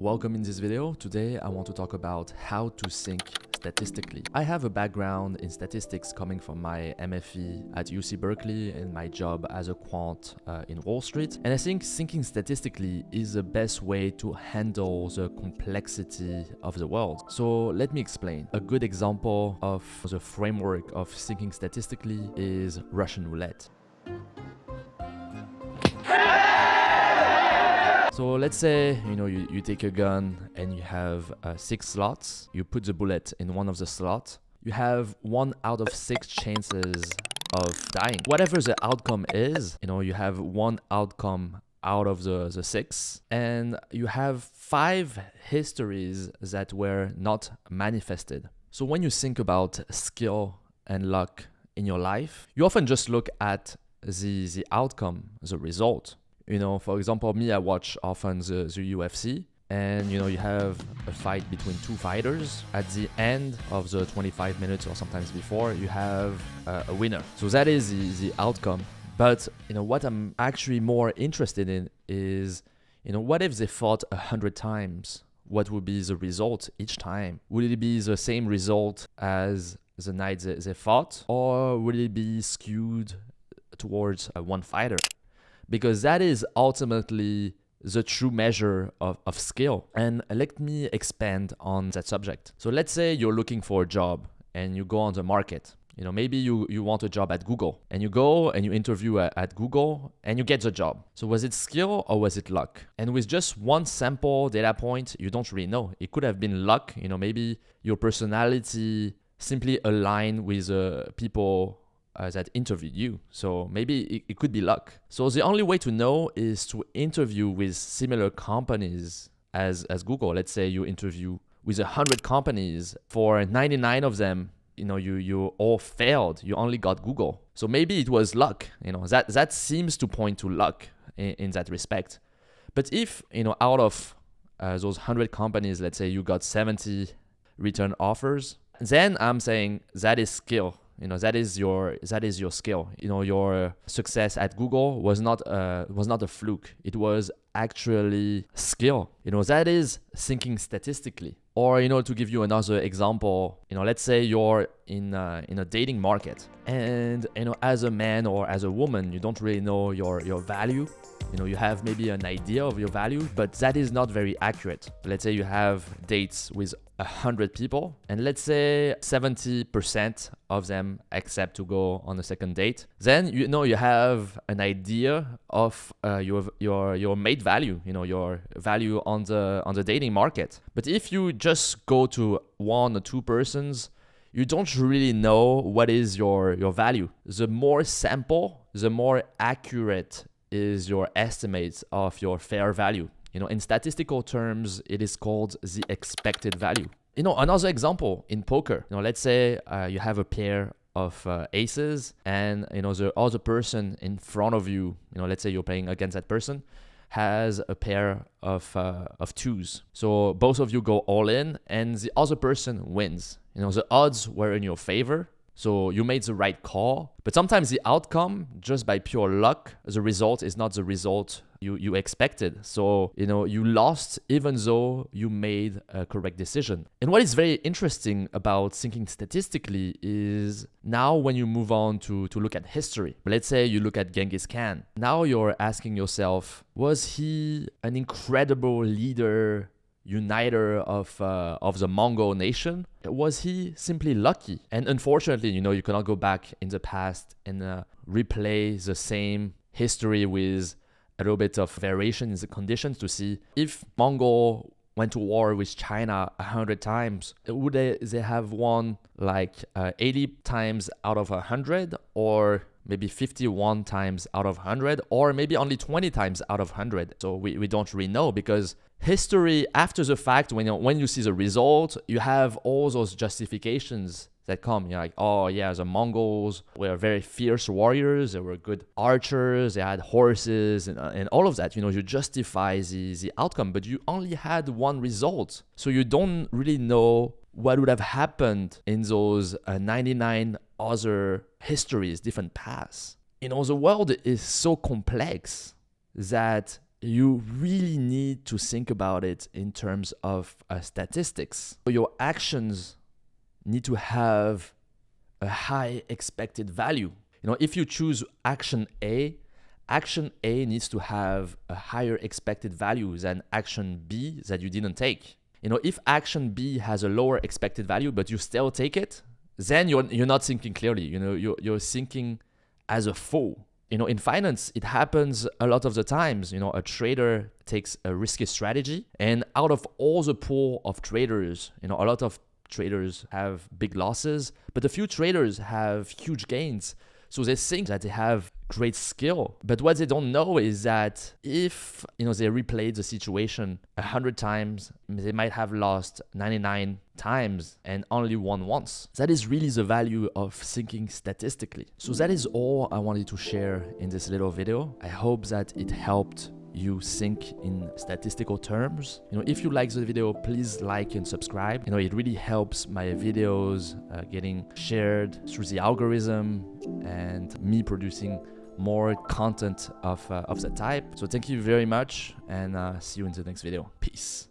Welcome in this video. Today I want to talk about how to think statistically. I have a background in statistics coming from my MFE at UC Berkeley and my job as a quant in Wall Street. And I think thinking statistically is the best way to handle the complexity of the world. So let me explain. A good example of the framework of thinking statistically is Russian roulette. So let's say, you take a gun and you have 6 slots. You put the bullet in one of the slots. You have 1 out of 6 chances of dying. Whatever the outcome is, you have 1 outcome out of the 6. And you have 5 histories that were not manifested. So when you think about skill and luck in your life, you often just look at the outcome, the result. For example, me, I watch often the UFC, and you have a fight between 2 fighters. At the end of the 25 minutes or sometimes before, you have a winner. So that is the outcome. But what I'm actually more interested in is, what if they fought 100 times? What would be the result each time? Would it be the same result as the night they fought, or would it be skewed towards one fighter? Because that is ultimately the true measure of skill. And let me expand on that subject. So let's say you're looking for a job and you go on the market. Maybe you want a job at Google, and you go and you interview at Google and you get the job. So was it skill or was it luck? And with just one sample data point, you don't really know. It could have been luck. Maybe your personality simply aligned with people that interviewed you. So maybe it could be luck. So the only way to know is to interview with similar companies as Google. Let's say you interview with 100 companies. For 99 of them, you all failed. You only got Google. So maybe it was luck. That seems to point to luck in that respect. But if, out of those 100 companies, let's say you got 70 return offers, then I'm saying that is skill. That is your skill. Your success at Google was not a fluke. It was actually skill. That is thinking statistically. Or to give you another example, let's say you're in a dating market, and as a man or as a woman, you don't really know your value. You have maybe an idea of your value, but that is not very accurate. Let's say you have dates with 100 people, and let's say 70% of them accept to go on a second date. Then you have an idea of your mate value, your value on the dating market. But if you just go to 1 or 2 persons, you don't really know what is your value. The more sample, the more accurate is your estimates of your fair value. In statistical terms, it is called the expected value. Another example in poker, let's say you have a pair of aces, and the other person in front of you, let's say you're playing against that person, has a pair of 2s. So both of you go all in, and the other person wins. The odds were in your favor. So you made the right call, but sometimes the outcome, just by pure luck, the result is not the result you expected. So, you lost even though you made a correct decision. And what is very interesting about thinking statistically is now when you move on to look at history, let's say you look at Genghis Khan. Now you're asking yourself, was he an incredible leader, uniter of the Mongol nation? Was he simply lucky? And unfortunately, you cannot go back in the past and replay the same history with a little bit of variation in the conditions to see if Mongol went to war with China 100 times, would they have won like 80 times out of 100, or maybe 51 times out of 100, or maybe only 20 times out of 100. So we don't really know, because history, after the fact, when you see the result, you have all those justifications that come. You're like, oh yeah, the Mongols were very fierce warriors, they were good archers, they had horses, and all of that. You justify the outcome, but you only had one result. So you don't really know what would have happened in those 99 other histories, different paths. The world is so complex that you really need to think about it in terms of statistics. Your actions need to have a high expected value. If you choose action A needs to have a higher expected value than action B that you didn't take. If action B has a lower expected value, but you still take it, then you're not thinking clearly. You're thinking as a fool. In finance, it happens a lot of the times. A trader takes a risky strategy, and out of all the pool of traders, a lot of traders have big losses, but a few traders have huge gains. So they think that they have great skill, but what they don't know is that if they replayed the situation 100 times, they might have lost 99 times and only won once. That is really the value of thinking statistically. So that is all I wanted to share in this little video. I hope that it helped you think in statistical terms. If you like the video, please like and subscribe. It really helps my videos getting shared through the algorithm and me producing more content of that type. So thank you very much, and see you in the next video. Peace.